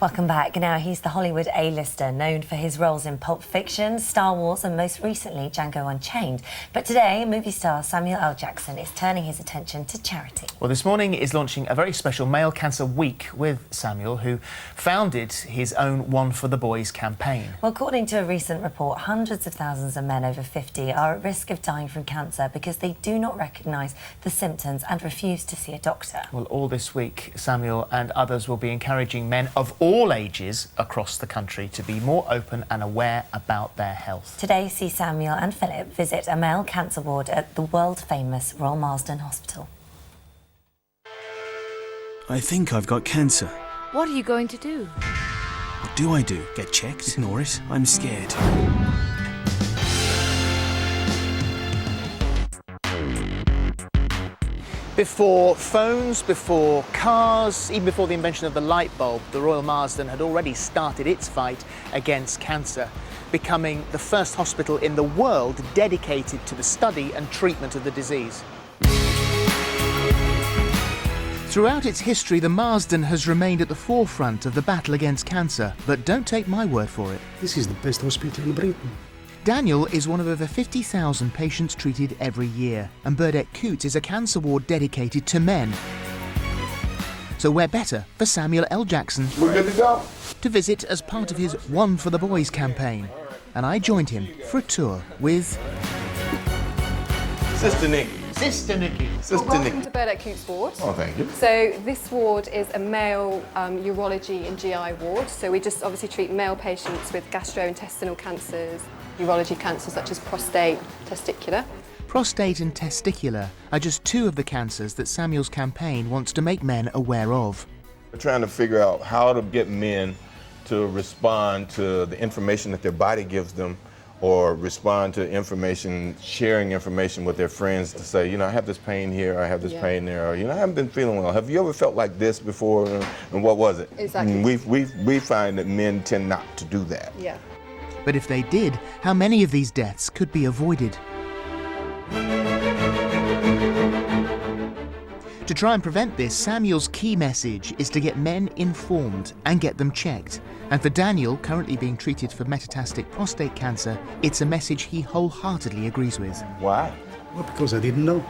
Welcome back. Now, he's the Hollywood A-lister, known for his roles in Pulp Fiction, Star Wars and most recently Django Unchained. But today, movie star Samuel L. Jackson is turning his attention to charity. Well, This Morning is launching a very special Male Cancer Week with Samuel, who founded his own One for the Boys campaign. Well, according to a recent report, hundreds of thousands of men over 50 are at risk of dying from cancer because they do not recognise the symptoms and refuse to see a doctor. Well, all this week, Samuel and others will be encouraging men of all ages across the country to be more open and aware about their health. Today, see Samuel and Philip visit a male cancer ward at the world-famous Royal Marsden Hospital. I think I've got cancer. What are you going to do? What do I do? Get checked? Ignore it? I'm scared. Before phones, before cars, even before the invention of the light bulb, the Royal Marsden had already started its fight against cancer, becoming the first hospital in the world dedicated to the study and treatment of the disease. Throughout its history, the Marsden has remained at the forefront of the battle against cancer, but don't take my word for it. This is the best hospital in Britain. Daniel is one of over 50,000 patients treated every year, and Burdett Coutts is a cancer ward dedicated to men. So where better for Samuel L. Jackson We're good to go. to visit as part of his One for the Boys campaign. And I joined him for a tour with Sister Nikki. Sister Nikki. Sister Welcome Nikki. to Burdett Coutts ward. Oh, thank you. So this ward is a male urology and GI ward. So we just obviously treat male patients with gastrointestinal cancers, urology cancers such as prostate, testicular. Prostate and testicular are just two of the cancers that Samuel's campaign wants to make men aware of. We're trying to figure out how to get men to respond to the information that their body gives them, or respond to information, sharing information with their friends to say, you know, I have this pain here, I have this pain there, or, you know, I haven't been feeling well. Have you ever felt like this before, and what was it? Exactly. We find that men tend not to do that. Yeah. But if they did, how many of these deaths could be avoided? To try and prevent this, Samuel's key message is to get men informed and get them checked. And for Daniel, currently being treated for metastatic prostate cancer, it's a message he wholeheartedly agrees with. Why? Well, because I didn't know.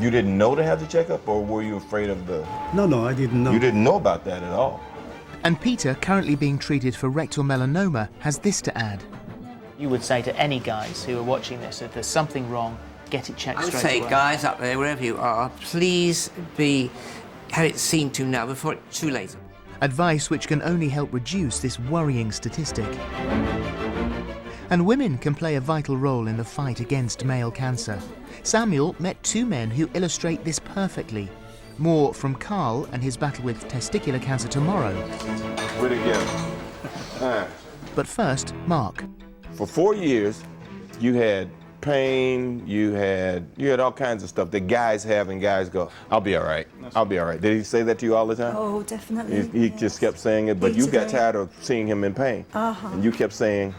You didn't know to have the checkup, or were you afraid of the... No, I didn't know. You didn't know about that at all. And Peter, currently being treated for rectal melanoma, has this to add. You would say to any guys who are watching this, if there's something wrong, get it checked I would straight say, away. guys up there, wherever you are, please have it seen to now before it's too late. Advice which can only help reduce this worrying statistic. And women can play a vital role in the fight against male cancer. Samuel met two men who illustrate this perfectly. More from Carl and his battle with testicular cancer tomorrow. We're together. But first, Mark. For 4 years, you had pain, you had all kinds of stuff that guys have, and guys go, I'll be all right, I'll be all right. Did he say that to you all the time? Oh, definitely. He just kept saying it, but you got tired of seeing him in pain. And you kept saying,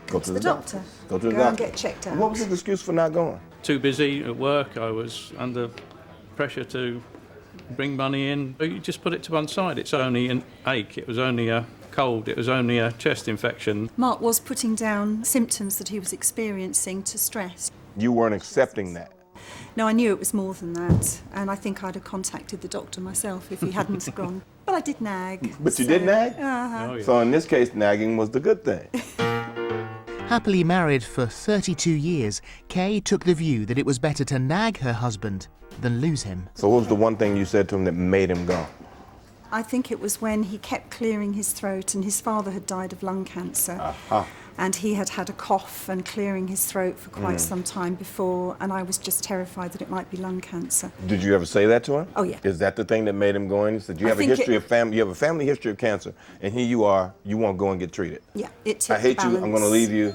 go to the doctor. Go to the doctor. and get checked out. What was his excuse for not going? Too busy at work, I was under pressure to bring money in. You just put it to one side. It's only an ache, it was only a cold, it was only a chest infection. Mark was putting down symptoms that he was experiencing to stress. You weren't accepting that. No, I knew it was more than that, and I think I'd have contacted the doctor myself if he hadn't gone. But I did nag. But you did nag? Uh-huh. Oh, yeah. So in this case, nagging was the good thing. Happily married for 32 years, Kay took the view that it was better to nag her husband than lose him. So what was the one thing you said to him that made him go? I think it was when he kept clearing his throat, and his father had died of lung cancer. And he had had a cough and clearing his throat for quite some time before, and I was just terrified that it might be lung cancer. Did you ever say that to him? Oh, yeah. Is that the thing that made him go in? He said, you have a history of family, you have a family history of cancer, and here you are, you won't go and get treated. Yeah, it tipped I hate the you, I'm going to leave you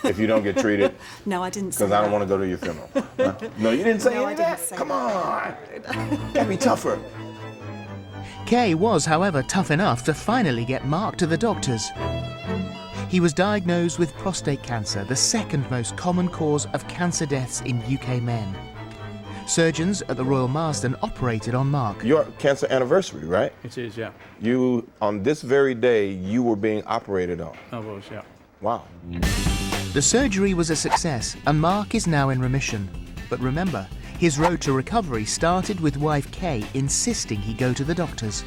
if you don't get treated. No, I didn't say Because I don't want to go to your funeral. Huh? No, you didn't say any of that? Come on. Gotta be tougher. Kay was, however, tough enough to finally get Mark to the doctors. He was diagnosed with prostate cancer, the second most common cause of cancer deaths in UK men. Surgeons at the Royal Marsden operated on Mark. Your cancer anniversary, right? It is, yeah. You, on this very day, you were being operated on. I was, yeah. Wow. The surgery was a success and Mark is now in remission. But remember, his road to recovery started with wife Kay insisting he go to the doctors.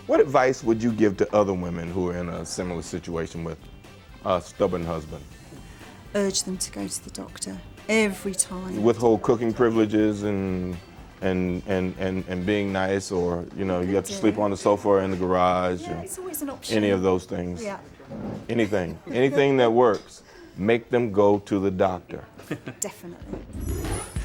What advice would you give to other women who are in a similar situation with a stubborn husband? Urge them to go to the doctor every time. Withhold cooking privileges and being nice, or you have to sleep on the sofa or in the garage. Yeah, it's always an option. Any of those things. Yeah. Anything that works. Make them go to the doctor. Definitely.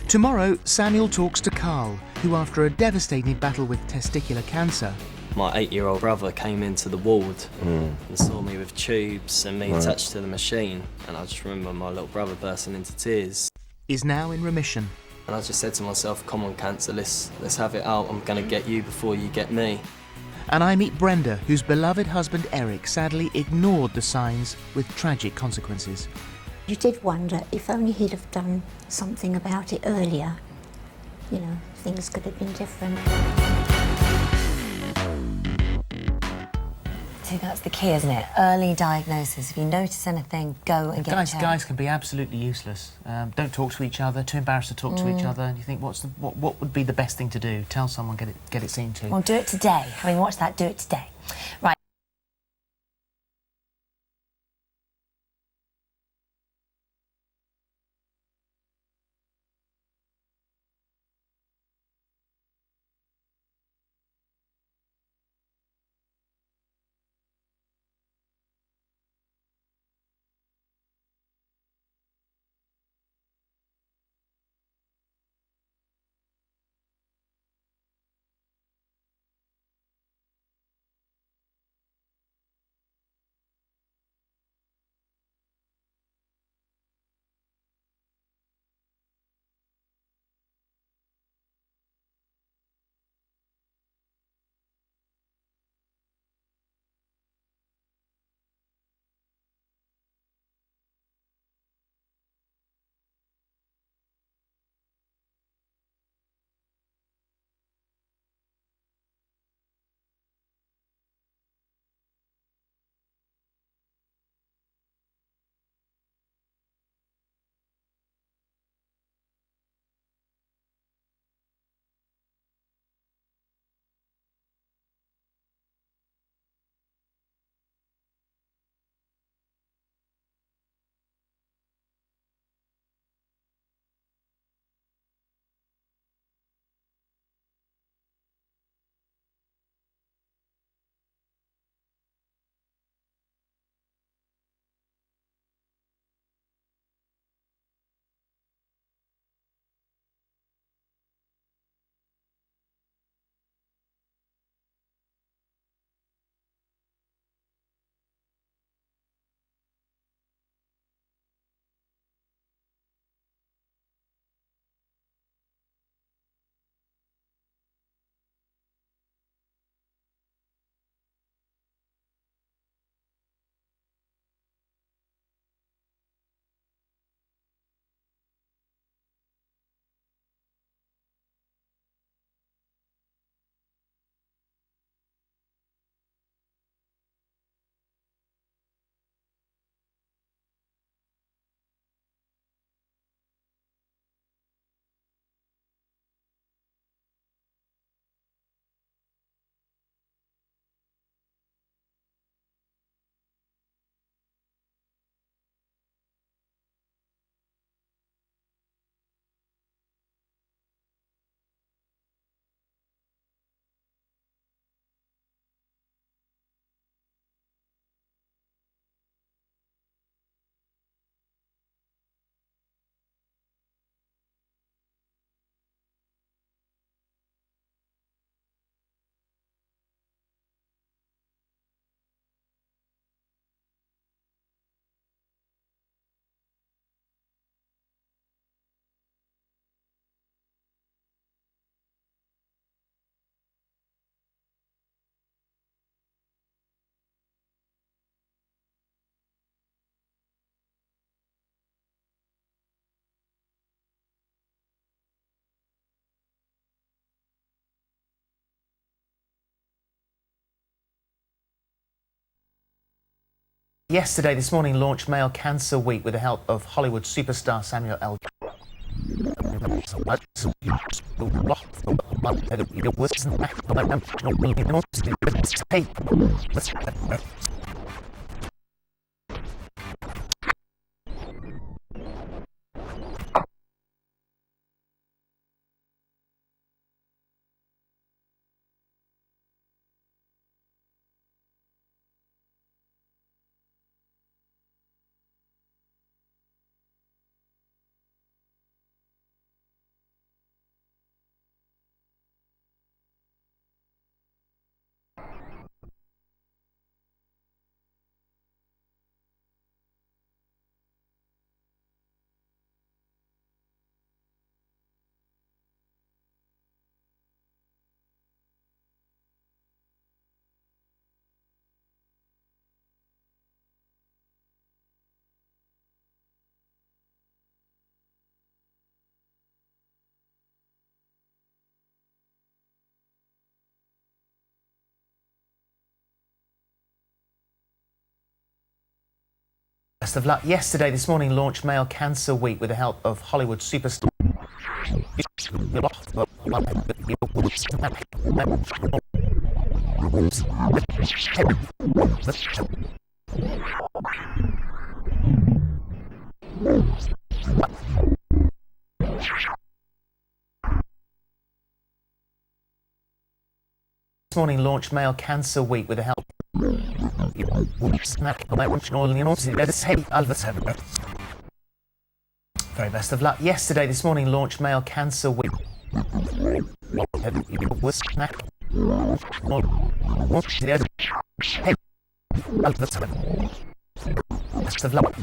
Tomorrow, Samuel talks to Carl, who after a devastating battle with testicular cancer, my 8-year-old brother came into the ward and saw me with tubes and me attached to the machine, and I just remember my little brother bursting into tears. is now in remission. And I just said to myself, come on cancer, let's have it out. I'm going to get you before you get me. And I meet Brenda, whose beloved husband Eric sadly ignored the signs with tragic consequences. You did wonder if only he'd have done something about it earlier. Things could have been different. So that's the key, isn't it? Early diagnosis. If you notice anything, go and get checked. Guys can be absolutely useless. Don't talk to each other, too embarrassed to talk to each other, and you think, what would be the best thing to do? Tell someone, get it seen to. Well, do it today. Having watched that, do it today. Right. Yesterday, this morning, launched Male Cancer Week with the help of Hollywood superstar Samuel L. Best of luck. Yesterday, this morning, launched Male Cancer Week with the help of Hollywood superstar. This morning, launched Male Cancer Week with the help. Very best of luck. Yesterday, this morning, launched Male Cancer Week. Best of luck.